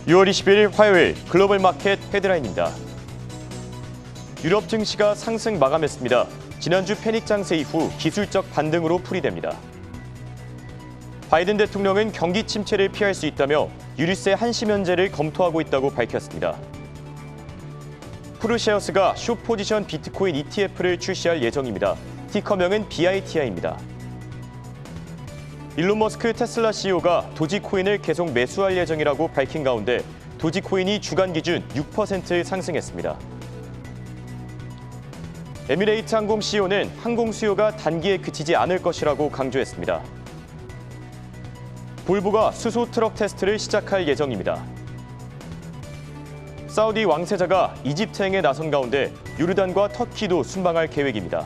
6월 20일 화요일 글로벌 마켓 헤드라인입니다. 유럽 증시가 상승 마감했습니다. 지난주 패닉 장세 이후 기술적 반등으로 풀이됩니다. 바이든 대통령은 경기 침체를 피할 수 있다며 유류세 한시 면제를 검토하고 있다고 밝혔습니다. 프루쉐어스가 숏 포지션 비트코인 ETF를 출시할 예정입니다. 티커명은 BITI입니다. 일론 머스크 테슬라 CEO가 도지코인을 계속 매수할 예정이라고 밝힌 가운데 도지코인이 주간 기준 6% 상승했습니다. 에미레이트 항공 CEO는 항공 수요가 단기에 그치지 않을 것이라고 강조했습니다. 볼보가 수소 트럭 테스트를 시작할 예정입니다. 사우디 왕세자가 이집트행에 나선 가운데 요르단과 터키도 순방할 계획입니다.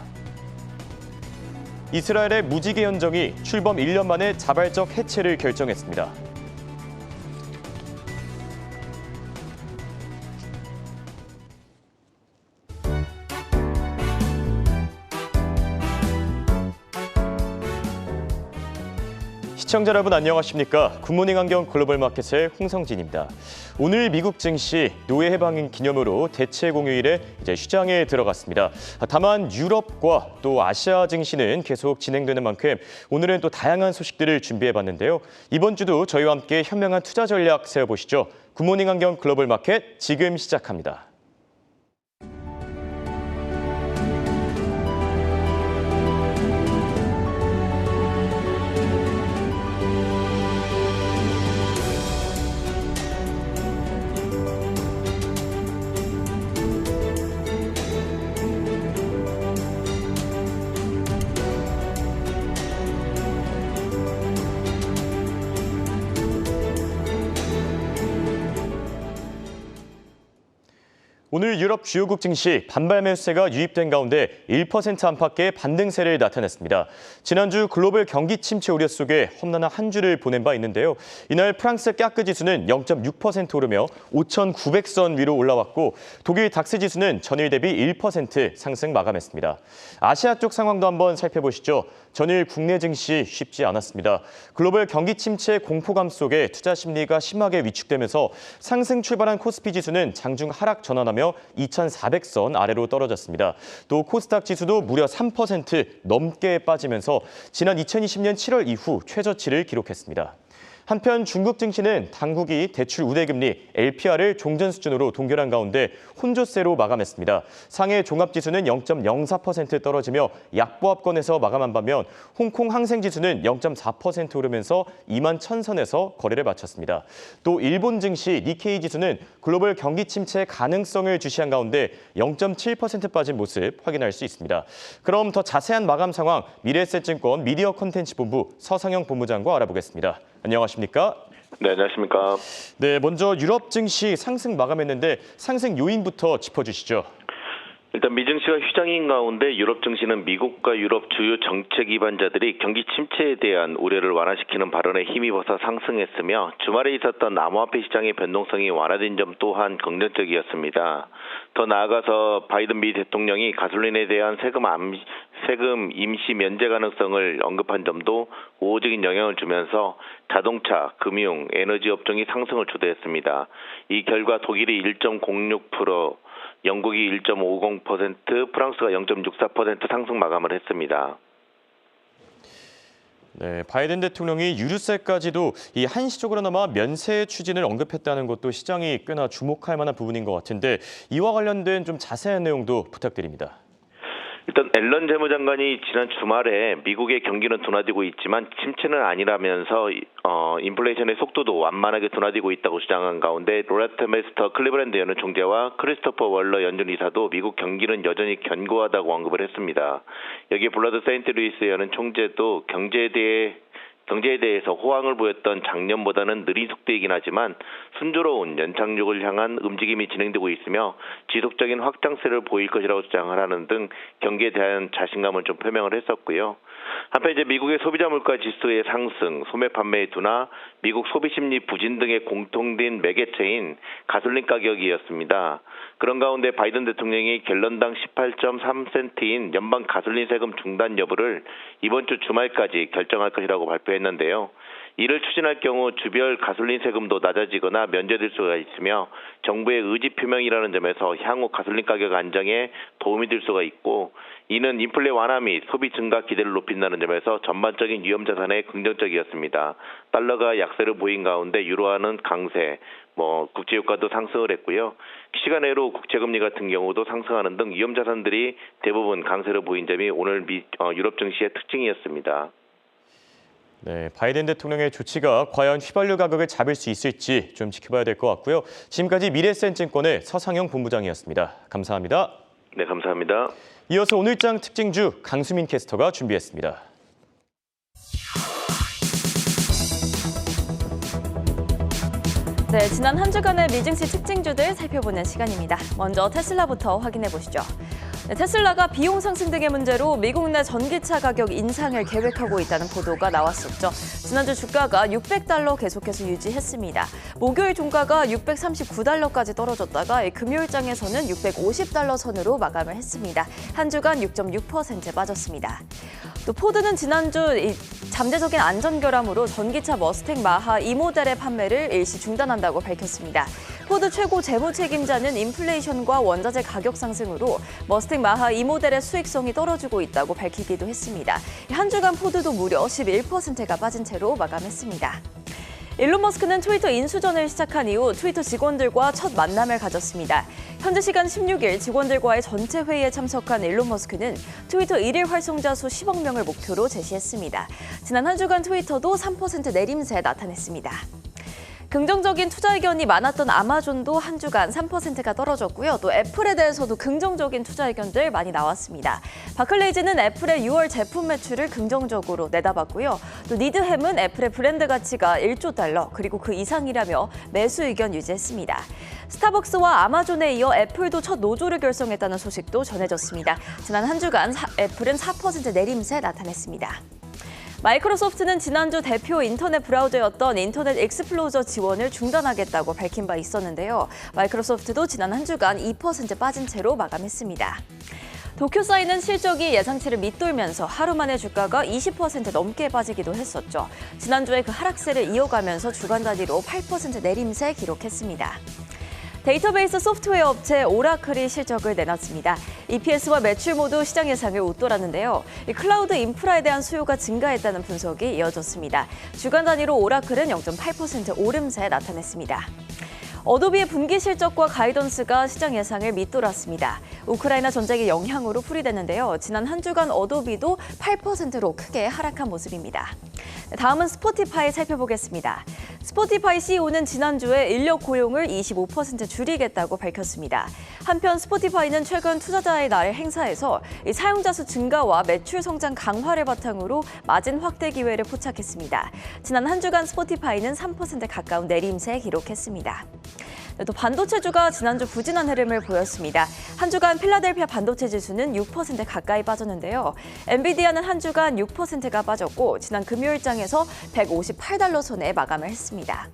이스라엘의 무지개 연정이 출범 1년 만에 자발적 해체를 결정했습니다. 시청자 여러분 안녕하십니까? 굿모닝 환경 글로벌 마켓의 홍성진입니다. 오늘 미국 증시 노예 해방 기념으로 대체 공휴일에 이제 휴장에 들어갔습니다. 다만 유럽과 또 아시아 증시는 계속 진행되는 만큼 오늘은 또 다양한 소식들을 준비해봤는데요. 이번 주도 저희와 함께 현명한 투자 전략 세워보시죠. 굿모닝 환경 글로벌 마켓 지금 시작합니다. 오늘 유럽 주요국 증시 반발 매수세가 유입된 가운데 1% 안팎의 반등세를 나타냈습니다. 지난주 글로벌 경기 침체 우려 속에 험난한 한 주를 보낸 바 있는데요. 이날 프랑스 까크 지수는 0.6% 오르며 5,900선 위로 올라왔고 독일 닥스 지수는 전일 대비 1% 상승 마감했습니다. 아시아 쪽 상황도 한번 살펴보시죠. 전일 국내 증시 쉽지 않았습니다. 글로벌 경기 침체 공포감 속에 투자 심리가 심하게 위축되면서 상승 출발한 코스피 지수는 장중 하락 전환하며 2,400선 아래로 떨어졌습니다. 또 코스닥 지수도 무려 3% 넘게 빠지면서 지난 2020년 7월 이후 최저치를 기록했습니다. 한편 중국 증시는 당국이 대출 우대금리 LPR을 종전 수준으로 동결한 가운데 혼조세로 마감했습니다. 상해 종합지수는 0.04% 떨어지며 약보합권에서 마감한 반면 홍콩 항생지수는 0.4% 오르면서 2만 1,000선에서 거래를 마쳤습니다. 또 일본 증시 니케이 지수는 글로벌 경기 침체 가능성을 주시한 가운데 0.7% 빠진 모습 확인할 수 있습니다. 그럼 더 자세한 마감 상황 미래에셋증권 미디어 콘텐츠 본부 서상영 본부장과 알아보겠습니다. 안녕하십니까? 네, 안녕하십니까? 네, 먼저 유럽 증시 상승 마감했는데 상승 요인부터 짚어주시죠. 일단 미증시가 휴장인 가운데 유럽 증시는 미국과 유럽 주요 정책 기반자들이 경기 침체에 대한 우려를 완화시키는 발언에 힘입어서 상승했으며 주말에 있었던 암호화폐 시장의 변동성이 완화된 점 또한 긍정적이었습니다. 더 나아가서 바이든 미 대통령이 가솔린에 대한 세금 임시 면제 가능성을 언급한 점도 우호적인 영향을 주면서 자동차, 금융, 에너지 업종이 상승을 주도했습니다. 이 결과 독일이 1.06%, 영국이 1.50%, 프랑스가 0.64% 상승 마감을 했습니다. 네, 바이든 대통령이 유류세까지도 이 한시적으로나마 면세 추진을 언급했다는 것도 시장이 꽤나 주목할 만한 부분인 것 같은데 이와 관련된 좀 자세한 내용도 부탁드립니다. 일단 앨런 재무장관이 지난 주말에 미국의 경기는 둔화되고 있지만 침체는 아니라면서 인플레이션의 속도도 완만하게 둔화되고 있다고 주장한 가운데 로라트 메스터 클리브랜드 연은 총재와 크리스토퍼 월러 연준 이사도 미국 경기는 여전히 견고하다고 언급을 했습니다. 여기에 블라드 세인트루이스 연은 총재도 경제에 대해서 호황을 보였던 작년보다는 느린 속도이긴 하지만 순조로운 연착륙을 향한 움직임이 진행되고 있으며 지속적인 확장세를 보일 것이라고 주장을 하는 등 경기에 대한 자신감을 좀 표명을 했었고요. 한편 이제 미국의 소비자 물가 지수의 상승, 소매 판매의 둔화, 미국 소비 심리 부진 등의 공통된 매개체인 가솔린 가격이었습니다. 그런 가운데 바이든 대통령이 갤런당 18.3센트인 연방 가솔린 세금 중단 여부를 이번 주 주말까지 결정할 것이라고 발표했는데요. 이를 추진할 경우 주별 가솔린 세금도 낮아지거나 면제될 수가 있으며 정부의 의지 표명이라는 점에서 향후 가솔린 가격 안정에 도움이 될 수가 있고, 이는 인플레 완화 및 소비 증가 기대를 높인다는 점에서 전반적인 위험 자산에 긍정적이었습니다. 달러가 약세를 보인 가운데 유로화는 강세, 국제유가도 상승을 했고요. 시간외로 국채금리 같은 경우도 상승하는 등 위험 자산들이 대부분 강세를 보인 점이 오늘 유럽 증시의 특징이었습니다. 네, 바이든 대통령의 조치가 과연 휘발유 가격을 잡을 수 있을지 좀 지켜봐야 될 것 같고요. 지금까지 미래센증권의 서상영 본부장이었습니다. 감사합니다. 네, 감사합니다. 이어서 오늘장 특징주 강수민 캐스터가 준비했습니다. 네, 지난 한 주간의 미증시 특징주들 살펴보는 시간입니다. 먼저 테슬라부터 확인해 보시죠. 네, 테슬라가 비용 상승 등의 문제로 미국 내 전기차 가격 인상을 계획하고 있다는 보도가 나왔었죠. 지난주 주가가 $600 계속해서 유지했습니다. 목요일 종가가 $639까지 떨어졌다가 금요일장에서는 $650 선으로 마감을 했습니다. 한 주간 6.6% 빠졌습니다. 또 포드는 지난주 잠재적인 안전 결함으로 전기차 머스탱 마하 2모델의 판매를 일시 중단한다고 밝혔습니다. 포드 최고 재무 책임자는 인플레이션과 원자재 가격 상승으로 머스탱 마하 2모델의 수익성이 떨어지고 있다고 밝히기도 했습니다. 한 주간 포드도 무려 11%가 빠진 채로 마감했습니다. 일론 머스크는 트위터 인수전을 시작한 이후 트위터 직원들과 첫 만남을 가졌습니다. 현지 시간 16일 직원들과의 전체 회의에 참석한 일론 머스크는 트위터 일일 활성자 수 10억 명을 목표로 제시했습니다. 지난 한 주간 트위터도 3% 내림세 나타냈습니다. 긍정적인 투자 의견이 많았던 아마존도 한 주간 3%가 떨어졌고요. 또 애플에 대해서도 긍정적인 투자 의견들 많이 나왔습니다. 바클레이즈는 애플의 6월 제품 매출을 긍정적으로 내다봤고요. 또 니드햄은 애플의 브랜드 가치가 1조 달러 그리고 그 이상이라며 매수 의견 유지했습니다. 스타벅스와 아마존에 이어 애플도 첫 노조를 결성했다는 소식도 전해졌습니다. 지난 한 주간 애플은 4% 내림세 나타냈습니다. 마이크로소프트는 지난주 대표 인터넷 브라우저였던 인터넷 익스플로저 지원을 중단하겠다고 밝힌 바 있었는데요. 마이크로소프트도 지난 한 주간 2% 빠진 채로 마감했습니다. 도쿄사이는 실적이 예상치를 밑돌면서 하루 만에 주가가 20% 넘게 빠지기도 했었죠. 지난주에 그 하락세를 이어가면서 주간 단위로 8% 내림세 기록했습니다. 데이터베이스 소프트웨어 업체 오라클이 실적을 내놨습니다. EPS와 매출 모두 시장 예상을 웃돌았는데요. 클라우드 인프라에 대한 수요가 증가했다는 분석이 이어졌습니다. 주간 단위로 오라클은 0.8% 오름세 나타냈습니다. 어도비의 분기 실적과 가이던스가 시장 예상을 밑돌았습니다. 우크라이나 전쟁의 영향으로 풀이됐는데요. 지난 한 주간 어도비도 8%로 크게 하락한 모습입니다. 다음은 스포티파이 살펴보겠습니다. 스포티파이 CEO는 지난주에 인력 고용을 25% 줄이겠다고 밝혔습니다. 한편 스포티파이는 최근 투자자의 날 행사에서 사용자 수 증가와 매출 성장 강화를 바탕으로 마진 확대 기회를 포착했습니다. 지난 한 주간 스포티파이는 3% 가까운 내림세 기록했습니다. 또 반도체주가 지난주 부진한 흐름을 보였습니다. 한 주간 필라델피아 반도체 지수는 6% 가까이 빠졌는데요. 엔비디아는 한 주간 6%가 빠졌고 지난 금요일장에서 $158 선에 마감을 했습니다.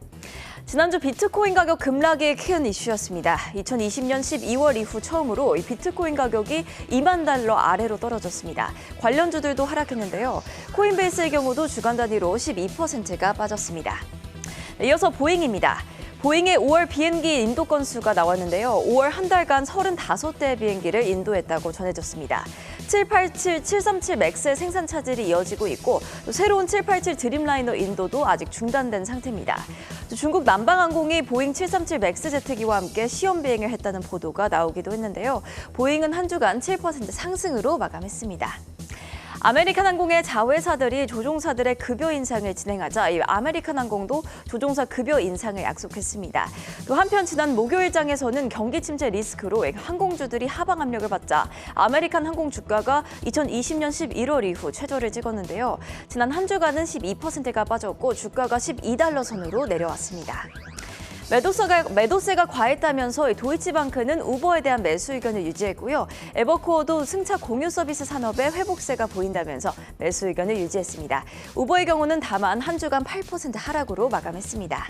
지난주 비트코인 가격 급락이 큰 이슈였습니다. 2020년 12월 이후 처음으로 비트코인 가격이 $2만 아래로 떨어졌습니다. 관련주들도 하락했는데요. 코인베이스의 경우도 주간 단위로 12%가 빠졌습니다. 이어서 보잉입니다. 보잉의 5월 비행기 인도 건수가 나왔는데요. 5월 한 달간 35대의 비행기를 인도했다고 전해졌습니다. 787, 737 맥스의 생산 차질이 이어지고 있고 또 새로운 787 드림라이너 인도도 아직 중단된 상태입니다. 중국 남방항공이 보잉 737 맥스 제트기와 함께 시험 비행을 했다는 보도가 나오기도 했는데요. 보잉은 한 주간 7% 상승으로 마감했습니다. 아메리칸 항공의 자회사들이 조종사들의 급여 인상을 진행하자 아메리칸 항공도 조종사 급여 인상을 약속했습니다. 또 한편 지난 목요일장에서는 경기 침체 리스크로 항공주들이 하방 압력을 받자 아메리칸 항공 주가가 2020년 11월 이후 최저를 찍었는데요. 지난 한 주간은 12%가 빠졌고 주가가 $12 선으로 내려왔습니다. 매도세가 과했다면서 도이치방크는 우버에 대한 매수 의견을 유지했고요. 에버코어도 승차 공유 서비스 산업에 회복세가 보인다면서 매수 의견을 유지했습니다. 우버의 경우는 다만 한 주간 8% 하락으로 마감했습니다.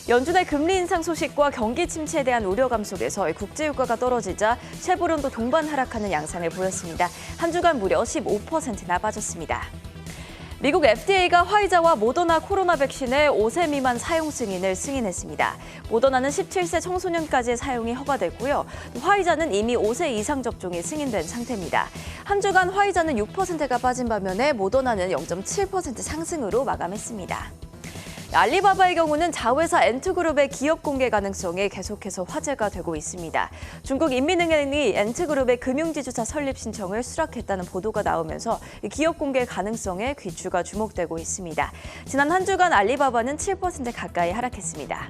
연준의 금리 인상 소식과 경기 침체에 대한 우려감 속에서 국제유가가 떨어지자 쉐보론도 동반 하락하는 양상을 보였습니다. 한 주간 무려 15%나 빠졌습니다. 미국 FDA가 화이자와 모더나 코로나 백신의 5세 미만 사용 승인을 승인했습니다. 모더나는 17세 청소년까지의 사용이 허가됐고요. 화이자는 이미 5세 이상 접종이 승인된 상태입니다. 한 주간 화이자는 6%가 빠진 반면에 모더나는 0.7% 상승으로 마감했습니다. 알리바바의 경우는 자회사 엔트그룹의 기업 공개 가능성이 계속해서 화제가 되고 있습니다. 중국 인민은행이 엔트그룹의 금융지주사 설립 신청을 수락했다는 보도가 나오면서 기업 공개 가능성에 귀추가 주목되고 있습니다. 지난 한 주간 알리바바는 7% 가까이 하락했습니다.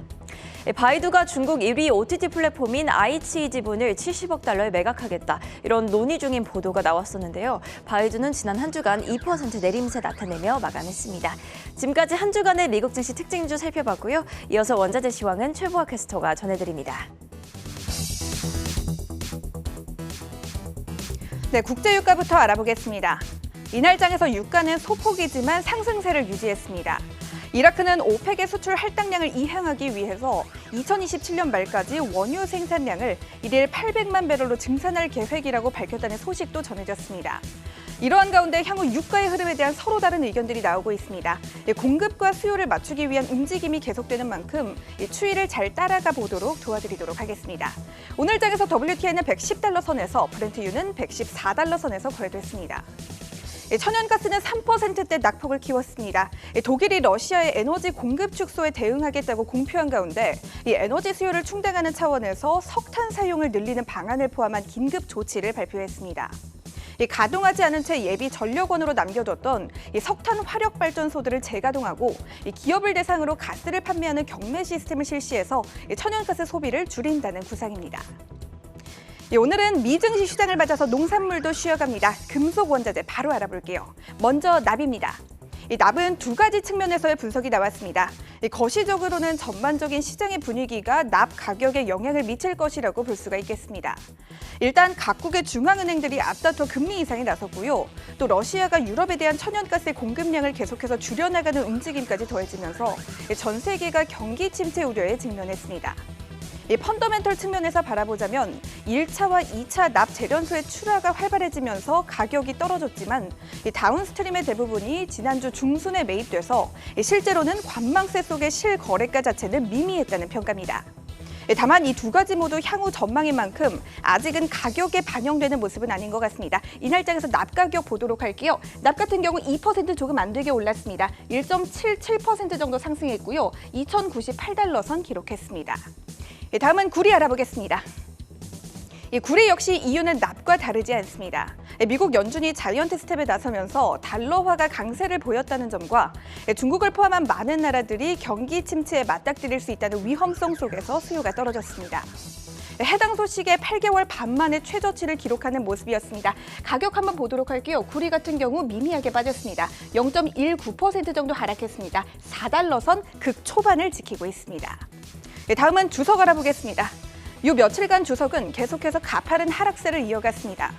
바이두가 중국 1위 OTT 플랫폼인 아이치 지분을 70억 달러에 매각하겠다, 이런 논의 중인 보도가 나왔었는데요. 바이두는 지난 한 주간 2% 내림세 나타내며 마감했습니다. 지금까지 한 주간의 미국 증시 특징주 살펴봤고요. 이어서 원자재 시황은 최보아 캐스터가 전해드립니다. 네, 국제유가부터 알아보겠습니다. 이날 장에서 유가는 소폭이지만 상승세를 유지했습니다. 이라크는 오펙의 수출 할당량을 이행하기 위해서 2027년 말까지 원유 생산량을 일일 800만 배럴로 증산할 계획이라고 밝혔다는 소식도 전해졌습니다. 이러한 가운데 향후 유가의 흐름에 대한 서로 다른 의견들이 나오고 있습니다. 공급과 수요를 맞추기 위한 움직임이 계속되는 만큼 추이를 잘 따라가 보도록 도와드리도록 하겠습니다. 오늘 장에서 WTI는 110달러 선에서 브렌트유는 114달러 선에서 거래됐습니다. 천연가스는 3%대 낙폭을 키웠습니다. 독일이 러시아의 에너지 공급 축소에 대응하겠다고 공표한 가운데 이 에너지 수요를 충당하는 차원에서 석탄 사용을 늘리는 방안을 포함한 긴급 조치를 발표했습니다. 가동하지 않은 채 예비 전력원으로 남겨뒀던 석탄 화력 발전소들을 재가동하고 기업을 대상으로 가스를 판매하는 경매 시스템을 실시해서 천연가스 소비를 줄인다는 구상입니다. 오늘은 미증시 시장을 맞아서 농산물도 쉬어갑니다. 금속 원자재 바로 알아볼게요. 먼저 납입니다. 이 납은 두 가지 측면에서의 분석이 나왔습니다. 거시적으로는 전반적인 시장의 분위기가 납 가격에 영향을 미칠 것이라고 볼 수가 있겠습니다. 일단 각국의 중앙은행들이 앞다퉈 금리 인상에 나섰고요. 또 러시아가 유럽에 대한 천연가스의 공급량을 계속해서 줄여나가는 움직임까지 더해지면서 전 세계가 경기 침체 우려에 직면했습니다. 이 펀더멘털 측면에서 바라보자면 1차와 2차 납 재련소의 출하가 활발해지면서 가격이 떨어졌지만 이 다운스트림의 대부분이 지난주 중순에 매입돼서 실제로는 관망세 속의 실거래가 자체는 미미했다는 평가입니다. 다만 이 두 가지 모두 향후 전망인 만큼 아직은 가격에 반영되는 모습은 아닌 것 같습니다. 이날 장에서 납 가격 보도록 할게요. 납 같은 경우 2% 조금 안 되게 올랐습니다. 1.77% 정도 상승했고요. 2,098달러 선 기록했습니다. 다음은 구리 알아보겠습니다. 구리 역시 이유는 납과 다르지 않습니다. 미국 연준이 자이언트 스텝에 나서면서 달러화가 강세를 보였다는 점과 중국을 포함한 많은 나라들이 경기 침체에 맞닥뜨릴 수 있다는 위험성 속에서 수요가 떨어졌습니다. 해당 소식에 8개월 반 만에 최저치를 기록하는 모습이었습니다. 가격 한번 보도록 할게요. 구리 같은 경우 미미하게 빠졌습니다. 0.19% 정도 하락했습니다. 4달러 선 극초반을 지키고 있습니다. 다음은 주석 알아보겠습니다. 요 며칠간 주석은 계속해서 가파른 하락세를 이어갔습니다.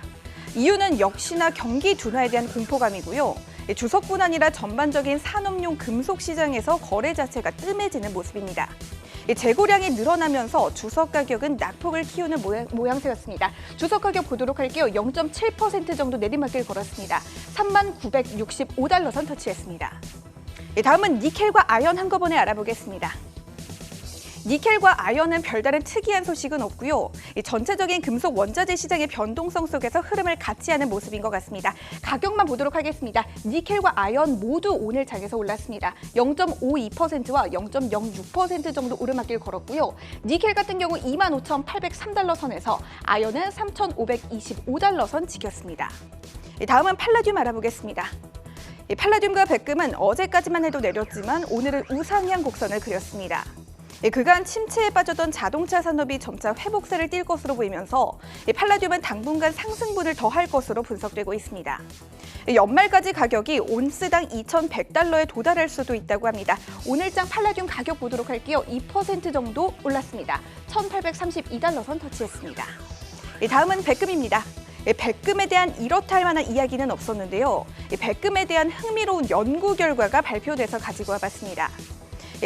이유는 역시나 경기 둔화에 대한 공포감이고요. 주석뿐 아니라 전반적인 산업용 금속 시장에서 거래 자체가 뜸해지는 모습입니다. 재고량이 늘어나면서 주석 가격은 낙폭을 키우는 모양새였습니다. 주석 가격 보도록 할게요. 0.7% 정도 내리막길 걸었습니다. 3965달러 선 터치했습니다. 다음은 니켈과 아연 한꺼번에 알아보겠습니다. 니켈과 아연은 별다른 특이한 소식은 없고요. 전체적인 금속 원자재 시장의 변동성 속에서 흐름을 같이 하는 모습인 것 같습니다. 가격만 보도록 하겠습니다. 니켈과 아연 모두 오늘 장에서 올랐습니다. 0.52%와 0.06% 정도 오르막길 걸었고요. 니켈 같은 경우 25,803달러 선에서 아연은 3,525달러 선 지켰습니다. 다음은 팔라듐 알아보겠습니다. 팔라듐과 백금은 어제까지만 해도 내렸지만 오늘은 우상향 곡선을 그렸습니다. 그간 침체에 빠졌던 자동차 산업이 점차 회복세를 띨 것으로 보이면서 팔라듐은 당분간 상승분을 더할 것으로 분석되고 있습니다. 연말까지 가격이 온스당 2,100달러에 도달할 수도 있다고 합니다. 오늘장 팔라듐 가격 보도록 할게요. 2% 정도 올랐습니다. 1,832달러 선 터치했습니다. 다음은 백금입니다. 백금에 대한 이렇다 할 만한 이야기는 없었는데요. 백금에 대한 흥미로운 연구 결과가 발표돼서 가지고 와봤습니다.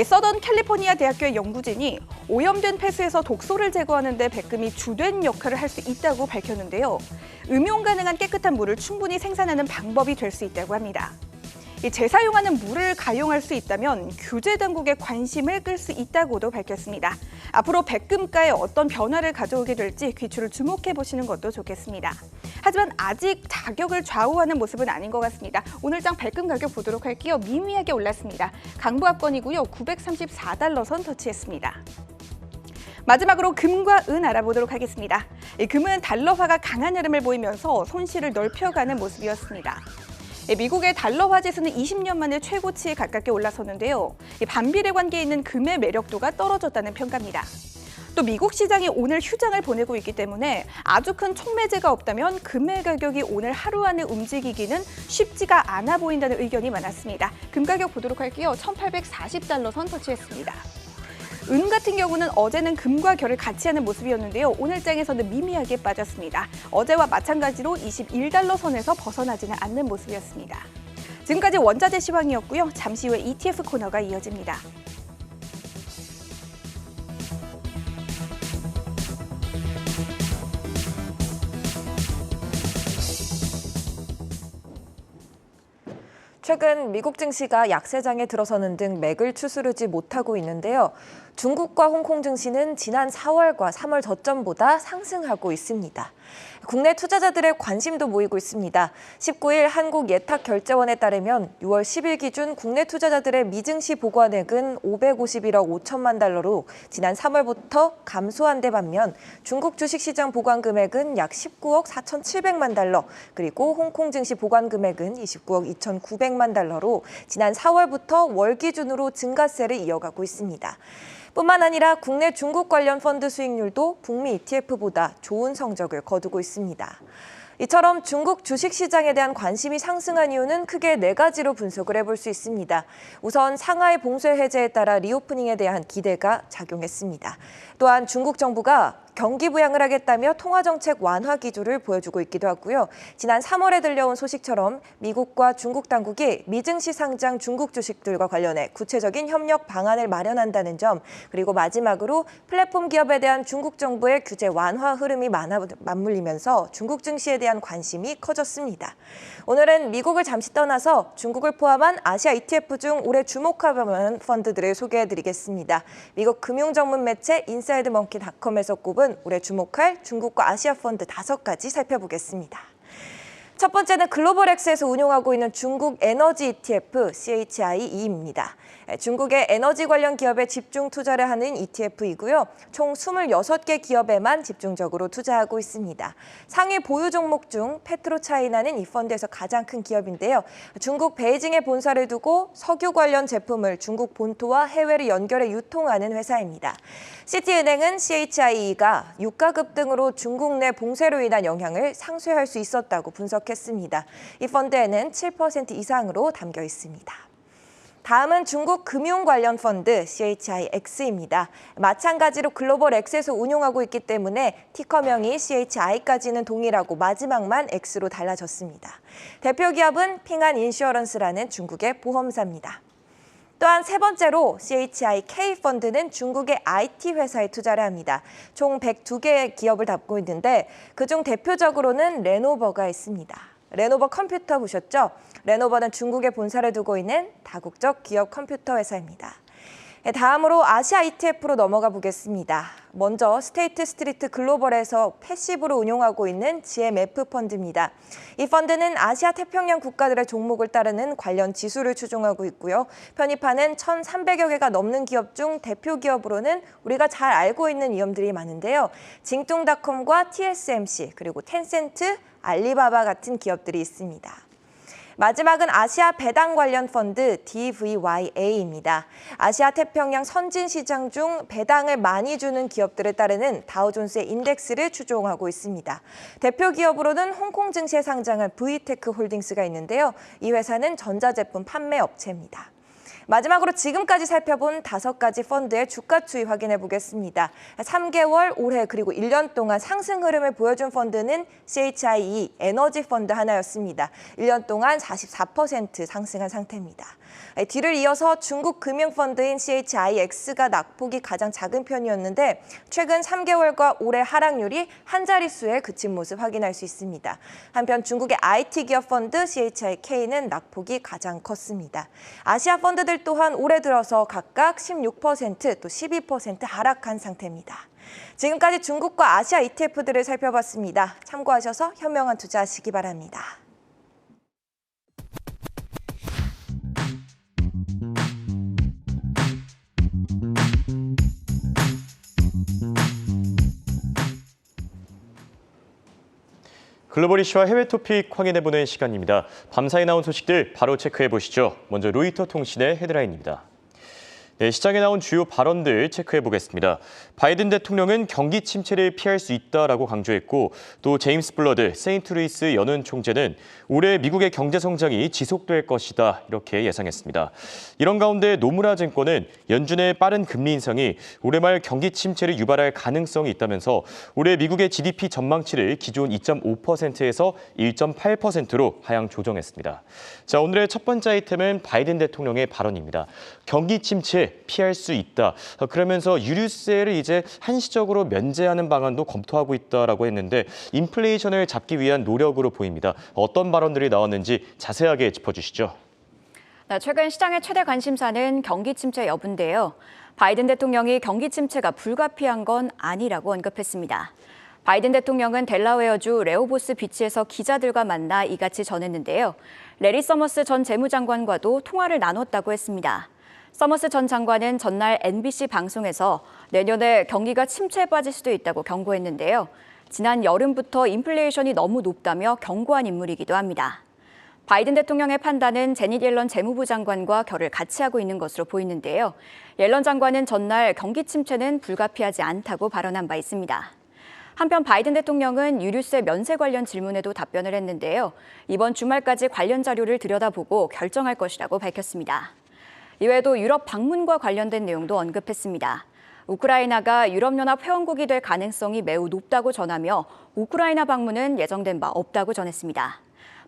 서던 캘리포니아 대학교의 연구진이 오염된 폐수에서 독소를 제거하는 데 백금이 주된 역할을 할 수 있다고 밝혔는데요. 음용 가능한 깨끗한 물을 충분히 생산하는 방법이 될 수 있다고 합니다. 재사용하는 물을 가용할 수 있다면 규제 당국의 관심을 끌 수 있다고도 밝혔습니다. 앞으로 백금가에 어떤 변화를 가져오게 될지 귀추를 주목해 보시는 것도 좋겠습니다. 하지만 아직 자격을 좌우하는 모습은 아닌 것 같습니다. 오늘장 백금 가격 보도록 할게요. 미미하게 올랐습니다. 강보합권이고요. 934달러 선 터치했습니다. 마지막으로 금과 은 알아보도록 하겠습니다. 금은 달러화가 강한 흐름을 보이면서 손실을 넓혀가는 모습이었습니다. 미국의 달러화 지수는 20년 만에 최고치에 가깝게 올라섰는데요. 반비례 관계에 있는 금의 매력도가 떨어졌다는 평가입니다. 또 미국 시장이 오늘 휴장을 보내고 있기 때문에 아주 큰 촉매제가 없다면 금의 가격이 오늘 하루 안에 움직이기는 쉽지가 않아 보인다는 의견이 많았습니다. 금 가격 보도록 할게요. 1840달러 선 터치했습니다. 은 같은 경우는 어제는 금과 결을 같이 하는 모습이었는데요. 오늘 장에서는 미미하게 빠졌습니다. 어제와 마찬가지로 21달러 선에서 벗어나지는 않는 모습이었습니다. 지금까지 원자재 시황이었고요. 잠시 후에 ETF 코너가 이어집니다. 최근 미국 증시가 약세장에 들어서는 등 맥을 추스르지 못하고 있는데요. 중국과 홍콩 증시는 지난 4월과 3월 저점보다 상승하고 있습니다. 국내 투자자들의 관심도 모이고 있습니다. 19일 한국예탁결제원에 따르면 6월 10일 기준 국내 투자자들의 미증시 보관액은 551억 5천만 달러로 지난 3월부터 감소한 데 반면 중국 주식시장 보관 금액은 약 19억 4,700만 달러, 그리고 홍콩 증시 보관 금액은 29억 2,900만 달러로 지난 4월부터 월 기준으로 증가세를 이어가고 있습니다. 뿐만 아니라 국내 중국 관련 펀드 수익률도 북미 ETF보다 좋은 성적을 거두고 있습니다. 이처럼 중국 주식시장에 대한 관심이 상승한 이유는 크게 4가지로 분석을 해볼 수 있습니다. 우선 상하이 봉쇄 해제에 따라 리오프닝에 대한 기대가 작용했습니다. 또한 중국 정부가 경기 부양을 하겠다며 통화정책 완화 기조를 보여주고 있기도 하고요. 지난 3월에 들려온 소식처럼 미국과 중국 당국이 미증시 상장 중국 주식들과 관련해 구체적인 협력 방안을 마련한다는 점, 그리고 마지막으로 플랫폼 기업에 대한 중국 정부의 규제 완화 흐름이 맞물리면서 중국 증시에 대한 관심이 커졌습니다. 오늘은 미국을 잠시 떠나서 중국을 포함한 아시아 ETF 중 올해 주목할 만한 펀드들을 소개해드리겠습니다. 미국 금융 전문 매체 인사이드먼키닷컴에서 꼽은 올해 주목할 중국과 아시아 펀드 5가지 살펴보겠습니다. 첫 번째는 글로벌엑스에서 운용하고 있는 중국 에너지 ETF CHI-2입니다. 중국의 에너지 관련 기업에 집중 투자를 하는 ETF이고요. 총 26개 기업에만 집중적으로 투자하고 있습니다. 상위 보유 종목 중 페트로차이나는 이 펀드에서 가장 큰 기업인데요. 중국 베이징에 본사를 두고 석유 관련 제품을 중국 본토와 해외를 연결해 유통하는 회사입니다. 시티은행은 CHI-2가 유가 급등으로 중국 내 봉쇄로 인한 영향을 상쇄할 수 있었다고 분석했습니다. 이 펀드에는 7% 이상으로 담겨 있습니다. 다음은 중국 금융 관련 펀드 CHIX입니다. 마찬가지로 글로벌X에서 운용하고 있기 때문에 티커명이 CHI까지는 동일하고 마지막만 X로 달라졌습니다. 대표 기업은 핑안 인슈어런스라는 중국의 보험사입니다. 또한 세 번째로 CHIK 펀드는 중국의 IT 회사에 투자를 합니다. 총 102개의 기업을 담고 있는데 그중 대표적으로는 레노버가 있습니다. 레노버 컴퓨터 보셨죠? 레노버는 중국에 본사를 두고 있는 다국적 기업 컴퓨터 회사입니다. 다음으로 아시아 ETF로 넘어가 보겠습니다. 먼저 스테이트 스트리트 글로벌에서 패시브로 운용하고 있는 GMF 펀드입니다. 이 펀드는 아시아 태평양 국가들의 종목을 따르는 관련 지수를 추종하고 있고요. 편입하는 1,300여 개가 넘는 기업 중 대표 기업으로는 우리가 잘 알고 있는 이름들이 많은데요. 징뚱닷컴과 TSMC, 그리고 텐센트, 알리바바 같은 기업들이 있습니다. 마지막은 아시아 배당 관련 펀드 DVYA입니다. 아시아 태평양 선진 시장 중 배당을 많이 주는 기업들을 따르는 다우존스의 인덱스를 추종하고 있습니다. 대표 기업으로는 홍콩 증시에 상장한 VTech 홀딩스가 있는데요. 이 회사는 전자제품 판매 업체입니다. 마지막으로 지금까지 살펴본 5가지 펀드의 주가 추이 확인해 보겠습니다. 3개월, 올해 그리고 1년 동안 상승 흐름을 보여준 펀드는 CHI-2 에너지 펀드 하나였습니다. 1년 동안 44% 상승한 상태입니다. 뒤를 이어서 중국 금융펀드인 CHIX가 낙폭이 가장 작은 편이었는데 최근 3개월과 올해 하락률이 한 자릿수에 그친 모습 확인할 수 있습니다. 한편 중국의 IT 기업 펀드 CHIK는 낙폭이 가장 컸습니다. 아시아 펀드들 또한 올해 들어서 각각 16% 또 12% 하락한 상태입니다. 지금까지 중국과 아시아 ETF들을 살펴봤습니다. 참고하셔서 현명한 투자하시기 바랍니다. 글로벌 이슈와 해외 토픽 확인해보는 시간입니다. 밤사이 나온 소식들 바로 체크해보시죠. 먼저 로이터 통신의 헤드라인입니다. 네, 시장에 나온 주요 발언들 체크해보겠습니다. 바이든 대통령은 경기 침체를 피할 수 있다라고 강조했고 또 제임스 블러드 세인트루이스 연은 총재는 올해 미국의 경제 성장이 지속될 것이다 이렇게 예상했습니다. 이런 가운데 노무라 증권은 연준의 빠른 금리 인상이 올해 말 경기 침체를 유발할 가능성이 있다면서 올해 미국의 GDP 전망치를 기존 2.5%에서 1.8%로 하향 조정했습니다. 자, 오늘의 첫 번째 아이템은 바이든 대통령의 발언입니다. 경기 침체 피할 수 있다. 그러면서 유류세를 이제 한시적으로 면제하는 방안도 검토하고 있다라고 했는데 인플레이션을 잡기 위한 노력으로 보입니다. 어떤 발언들이 나왔는지 자세하게 짚어주시죠. 최근 시장의 최대 관심사는 경기 침체 여부인데요. 바이든 대통령이 경기 침체가 불가피한 건 아니라고 언급했습니다. 바이든 대통령은 델라웨어주 레호보스 비치에서 기자들과 만나 이같이 전했는데요. 레리 서머스 전 재무장관과도 통화를 나눴다고 했습니다. 서머스 전 장관은 전날 NBC 방송에서 내년에 경기가 침체에 빠질 수도 있다고 경고했는데요. 지난 여름부터 인플레이션이 너무 높다며 경고한 인물이기도 합니다. 바이든 대통령의 판단은 제닛 옐런 재무부 장관과 결을 같이 하고 있는 것으로 보이는데요. 옐런 장관은 전날 경기 침체는 불가피하지 않다고 발언한 바 있습니다. 한편 바이든 대통령은 유류세 면세 관련 질문에도 답변을 했는데요. 이번 주말까지 관련 자료를 들여다보고 결정할 것이라고 밝혔습니다. 이외에도 유럽 방문과 관련된 내용도 언급했습니다. 우크라이나가 유럽연합 회원국이 될 가능성이 매우 높다고 전하며 우크라이나 방문은 예정된 바 없다고 전했습니다.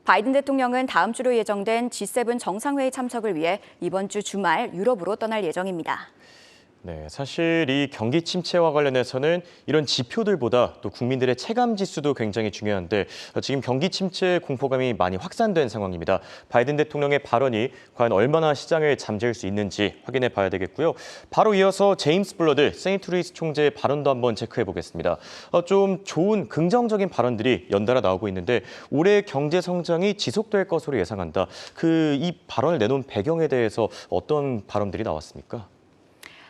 바이든 대통령은 다음 주로 예정된 G7 정상회의 참석을 위해 이번 주 주말 유럽으로 떠날 예정입니다. 네, 사실 이 경기 침체와 관련해서는 이런 지표들보다 또 국민들의 체감 지수도 굉장히 중요한데 지금 경기 침체 공포감이 많이 확산된 상황입니다. 바이든 대통령의 발언이 과연 얼마나 시장을 잠재울 수 있는지 확인해 봐야 되겠고요. 바로 이어서 제임스 블러드 세인트루이스 총재의 발언도 한번 체크해 보겠습니다. 좀 좋은 긍정적인 발언들이 연달아 나오고 있는데 올해 경제 성장이 지속될 것으로 예상한다. 이 발언을 내놓은 배경에 대해서 어떤 발언들이 나왔습니까?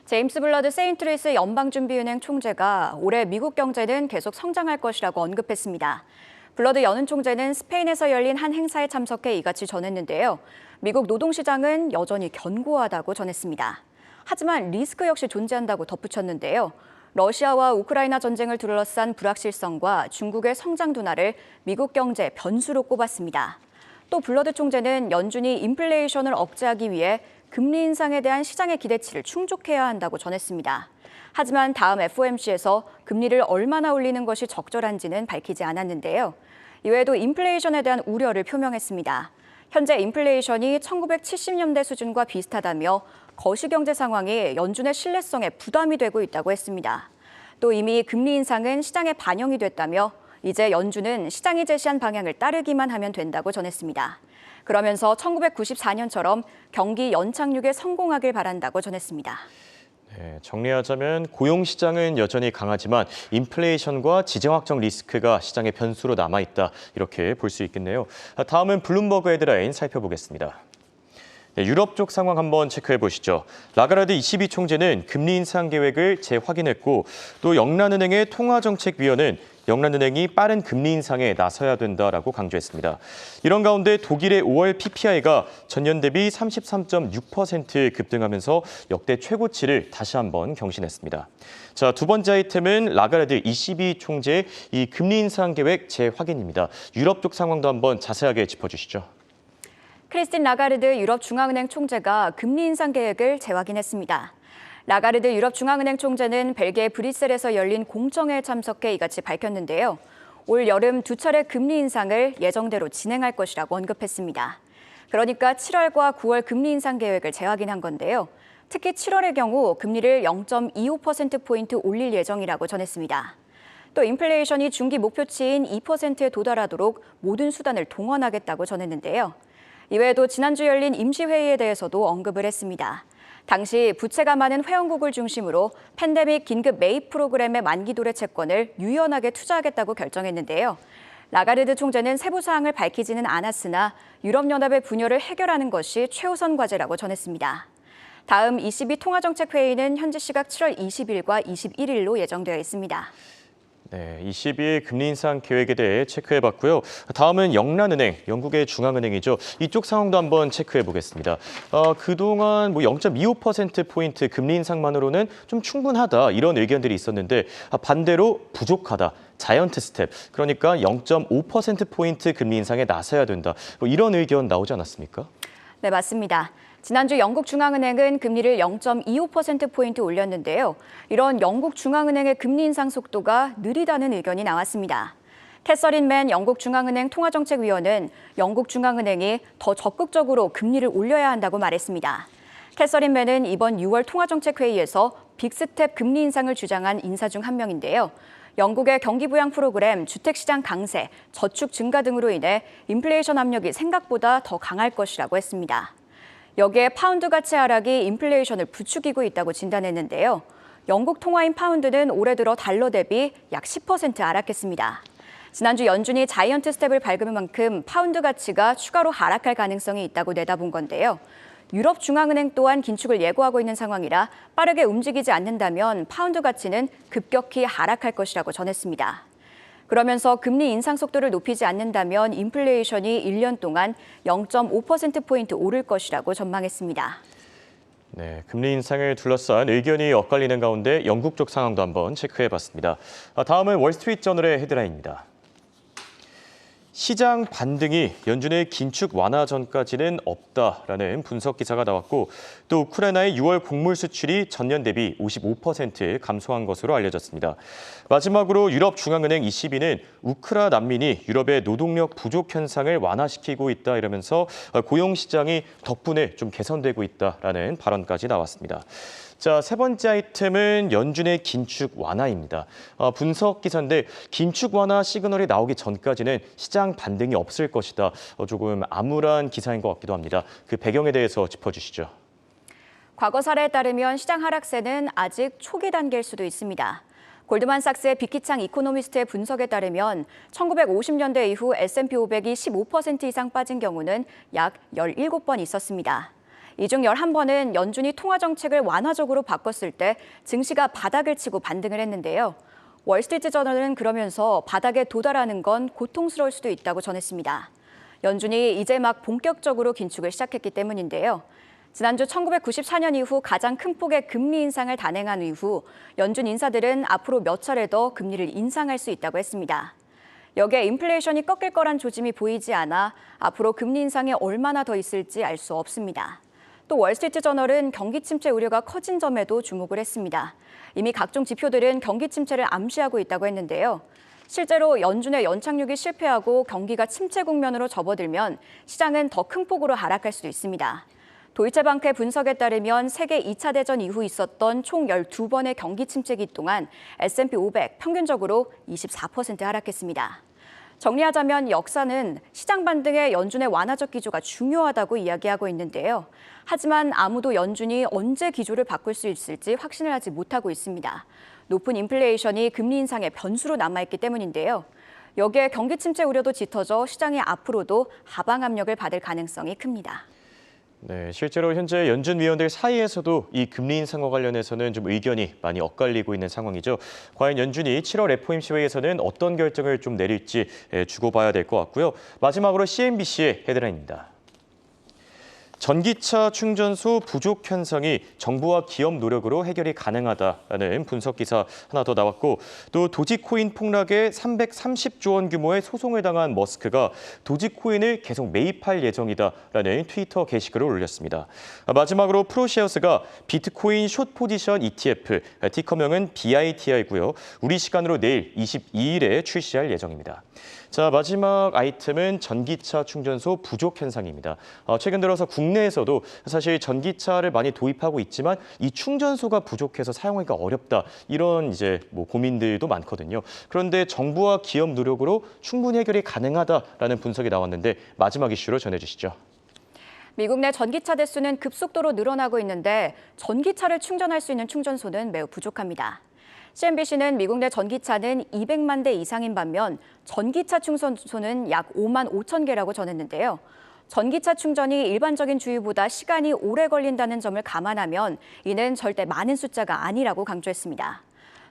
제임스 블러드 세인트루이스 연방준비은행 총재가 올해 미국 경제는 계속 성장할 것이라고 언급했습니다. 블러드 연은 총재는 스페인에서 열린 한 행사에 참석해 이같이 전했는데요. 미국 노동시장은 여전히 견고하다고 전했습니다. 하지만 리스크 역시 존재한다고 덧붙였는데요. 러시아와 우크라이나 전쟁을 둘러싼 불확실성과 중국의 성장 둔화를 미국 경제 변수로 꼽았습니다. 또 블러드 총재는 연준이 인플레이션을 억제하기 위해 금리 인상에 대한 시장의 기대치를 충족해야 한다고 전했습니다. 하지만 다음 FOMC에서 금리를 얼마나 올리는 것이 적절한지는 밝히지 않았는데요. 이외에도 인플레이션에 대한 우려를 표명했습니다. 현재 인플레이션이 1970년대 수준과 비슷하다며 거시경제 상황이 연준의 신뢰성에 부담이 되고 있다고 했습니다. 또 이미 금리 인상은 시장에 반영이 됐다며 이제 연준은 시장이 제시한 방향을 따르기만 하면 된다고 전했습니다. 그러면서 1994년처럼 경기 연착륙에 성공하길 바란다고 전했습니다. 네, 정리하자면 고용시장은 여전히 강하지만 인플레이션과 지정 확정 리스크가 시장의 변수로 남아있다 이렇게 볼 수 있겠네요. 다음은 블룸버그 헤드라인 살펴보겠습니다. 네, 유럽 쪽 상황 한번 체크해 보시죠. 라가르드 ECB 총재는 금리 인상 계획을 재확인했고 또 영란은행의 통화정책위원은 영란은행이 빠른 금리 인상에 나서야 된다라고 강조했습니다. 이런 가운데 독일의 5월 PPI가 전년 대비 33.6% 급등하면서 역대 최고치를 다시 한번 경신했습니다. 자, 두 번째 아이템은 라가르드 ECB 총재의 이 금리 인상 계획 재확인입니다. 유럽 쪽 상황도 한번 자세하게 짚어주시죠. 크리스틴 라가르드 유럽중앙은행 총재가 금리 인상 계획을 재확인했습니다. 라가르드 유럽중앙은행 총재는 벨기에 브뤼셀에서 열린 공청회에 참석해 이같이 밝혔는데요. 올 여름 두 차례 금리 인상을 예정대로 진행할 것이라고 언급했습니다. 그러니까 7월과 9월 금리 인상 계획을 재확인한 건데요. 특히 7월의 경우 금리를 0.25%포인트 올릴 예정이라고 전했습니다. 또 인플레이션이 중기 목표치인 2%에 도달하도록 모든 수단을 동원하겠다고 전했는데요. 이외에도 지난주 열린 임시회의에 대해서도 언급을 했습니다. 당시 부채가 많은 회원국을 중심으로 팬데믹 긴급 매입 프로그램의 만기 도래 채권을 유연하게 투자하겠다고 결정했는데요. 라가르드 총재는 세부 사항을 밝히지는 않았으나 유럽연합의 분열을 해결하는 것이 최우선 과제라고 전했습니다. 다음 ECB 통화정책회의는 현지 시각 7월 20일과 21일로 예정되어 있습니다. 네, 22일 금리 인상 계획에 대해 체크해봤고요. 다음은 영란은행, 영국의 중앙은행이죠. 이쪽 상황도 한번 체크해보겠습니다. 그동안 0.25%포인트 금리 인상만으로는 좀 충분하다 이런 의견들이 있었는데 반대로 부족하다. 자이언트 스텝, 그러니까 0.5%포인트 금리 인상에 나서야 된다. 이런 의견 나오지 않았습니까? 네, 맞습니다. 지난주 영국 중앙은행은 금리를 0.25%포인트 올렸는데요. 이런 영국 중앙은행의 금리 인상 속도가 느리다는 의견이 나왔습니다. 캐서린 맨 영국 중앙은행 통화정책위원은 영국 중앙은행이 더 적극적으로 금리를 올려야 한다고 말했습니다. 캐서린 맨은 이번 6월 통화정책회의에서 빅스텝 금리 인상을 주장한 인사 중 한 명인데요. 영국의 경기 부양 프로그램, 주택시장 강세, 저축 증가 등으로 인해 인플레이션 압력이 생각보다 더 강할 것이라고 했습니다. 여기에 파운드 가치 하락이 인플레이션을 부추기고 있다고 진단했는데요. 영국 통화인 파운드는 올해 들어 달러 대비 약 10% 하락했습니다. 지난주 연준이 자이언트 스텝을 밟은 만큼 파운드 가치가 추가로 하락할 가능성이 있다고 내다본 건데요. 유럽 중앙은행 또한 긴축을 예고하고 있는 상황이라 빠르게 움직이지 않는다면 파운드 가치는 급격히 하락할 것이라고 전했습니다. 그러면서 금리 인상 속도를 높이지 않는다면 인플레이션이 1년 동안 0.5%포인트 오를 것이라고 전망했습니다. 네, 금리 인상을 둘러싼 의견이 엇갈리는 가운데 영국 쪽 상황도 한번 체크해봤습니다. 다음은 월스트리트저널의 헤드라인입니다. 시장 반등이 연준의 긴축 완화 전까지는 없다라는 분석 기사가 나왔고 또 우크라이나의 6월 곡물 수출이 전년 대비 55% 감소한 것으로 알려졌습니다. 마지막으로 유럽중앙은행 ECB는 우크라 난민이 유럽의 노동력 부족 현상을 완화시키고 있다 이러면서 고용 시장이 덕분에 좀 개선되고 있다라는 발언까지 나왔습니다. 자, 세 번째 아이템은 연준의 긴축 완화입니다. 분석 기사인데 긴축 완화 시그널이 나오기 전까지는 시장 반등이 없을 것이다. 조금 암울한 기사인 것 같기도 합니다. 그 배경에 대해서 짚어주시죠. 과거 사례에 따르면 시장 하락세는 아직 초기 단계일 수도 있습니다. 골드만삭스의 빅키창 이코노미스트의 분석에 따르면 1950년대 이후 S&P 500이 15% 이상 빠진 경우는 약 17번 있었습니다. 이 중 11번은 연준이 통화정책을 완화적으로 바꿨을 때 증시가 바닥을 치고 반등을 했는데요. 월스트리트저널은 그러면서 바닥에 도달하는 건 고통스러울 수도 있다고 전했습니다. 연준이 이제 막 본격적으로 긴축을 시작했기 때문인데요. 지난주 1994년 이후 가장 큰 폭의 금리 인상을 단행한 이후 연준 인사들은 앞으로 몇 차례 더 금리를 인상할 수 있다고 했습니다. 여기에 인플레이션이 꺾일 거란 조짐이 보이지 않아 앞으로 금리 인상이 얼마나 더 있을지 알 수 없습니다. 또 월스트리트저널은 경기 침체 우려가 커진 점에도 주목을 했습니다. 이미 각종 지표들은 경기 침체를 암시하고 있다고 했는데요. 실제로 연준의 연착륙이 실패하고 경기가 침체 국면으로 접어들면 시장은 더 큰 폭으로 하락할 수도 있습니다. 도이체방크의 분석에 따르면 세계 2차 대전 이후 있었던 총 12번의 경기 침체기 동안 S&P 500 평균적으로 24% 하락했습니다. 정리하자면 역사는 시장 반등에 연준의 완화적 기조가 중요하다고 이야기하고 있는데요. 하지만 아무도 연준이 언제 기조를 바꿀 수 있을지 확신을 하지 못하고 있습니다. 높은 인플레이션이 금리 인상의 변수로 남아있기 때문인데요. 여기에 경기 침체 우려도 짙어져 시장이 앞으로도 하방 압력을 받을 가능성이 큽니다. 네, 실제로 현재 연준 위원들 사이에서도 이 금리 인상과 관련해서는 좀 의견이 많이 엇갈리고 있는 상황이죠. 과연 연준이 7월 FOMC 회의에서는 어떤 결정을 좀 내릴지 주고 봐야 될 것 같고요. 마지막으로 CNBC의 헤드라인입니다. 전기차 충전소 부족 현상이 정부와 기업 노력으로 해결이 가능하다라는 분석 기사 하나 더 나왔고, 또 도지코인 폭락에 330조 원 규모의 소송을 당한 머스크가 도지코인을 계속 매입할 예정이다라는 트위터 게시글을 올렸습니다. 마지막으로 프로셰어스가 비트코인 숏 포지션 ETF, 티커명은 BITI고요. 우리 시간으로 내일 22일에 출시할 예정입니다. 자, 마지막 아이템은 전기차 충전소 부족 현상입니다. 최근 들어서 국내에서도 사실 전기차를 많이 도입하고 있지만 이 충전소가 부족해서 사용하기가 어렵다, 이런 고민들도 많거든요. 그런데 정부와 기업 노력으로 충분히 해결이 가능하다라는 분석이 나왔는데 마지막 이슈로 전해주시죠. 미국 내 전기차 대수는 급속도로 늘어나고 있는데 전기차를 충전할 수 있는 충전소는 매우 부족합니다. CNBC는 미국 내 전기차는 200만 대 이상인 반면 전기차 충전소는 약 5만 5천 개라고 전했는데요. 전기차 충전이 일반적인 주유보다 시간이 오래 걸린다는 점을 감안하면 이는 절대 많은 숫자가 아니라고 강조했습니다.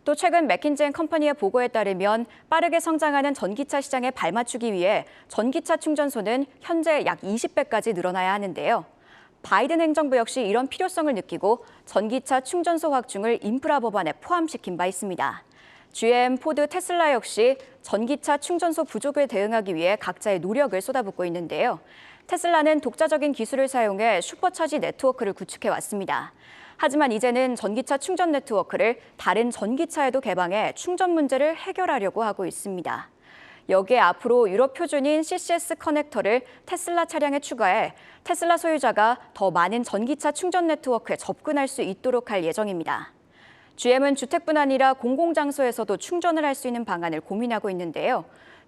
또 최근 맥킨지 앤 컴퍼니의 보고에 따르면 빠르게 성장하는 전기차 시장에 발맞추기 위해 전기차 충전소는 현재 약 20배까지 늘어나야 하는데요. 바이든 행정부 역시 이런 필요성을 느끼고 전기차 충전소 확충을 인프라 법안에 포함시킨 바 있습니다. GM, 포드, 테슬라 역시 전기차 충전소 부족에 대응하기 위해 각자의 노력을 쏟아붓고 있는데요. 테슬라는 독자적인 기술을 사용해 슈퍼차지 네트워크를 구축해 왔습니다. 하지만 이제는 전기차 충전 네트워크를 다른 전기차에도 개방해 충전 문제를 해결하려고 하고 있습니다. 여기에 앞으로 유럽 표준인 CCS 커넥터를 테슬라 차량에 추가해 테슬라 소유자가 더 많은 전기차 충전 네트워크에 접근할 수 있도록 할 예정입니다. GM은 주택뿐 아니라 공공장소에서도 충전을 할 수 있는 방안을 고민하고 있는데요.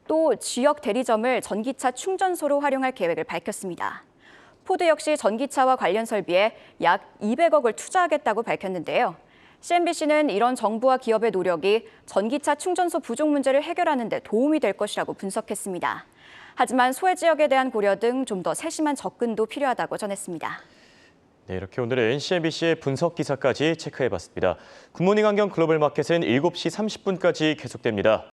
또 지역 대리점을 전기차 충전소로 활용할 계획을 밝혔습니다. 포드 역시 전기차와 관련 설비에 약 200억을 투자하겠다고 밝혔는데요. CNBC는 이런 정부와 기업의 노력이 전기차 충전소 부족 문제를 해결하는 데 도움이 될 것이라고 분석했습니다. 하지만 소외 지역에 대한 고려 등 좀 더 세심한 접근도 필요하다고 전했습니다. 네, 이렇게 오늘은 CNBC의 분석 기사까지 체크해봤습니다. 굿모닝 환경 글로벌 마켓은 7시 30분까지 계속됩니다.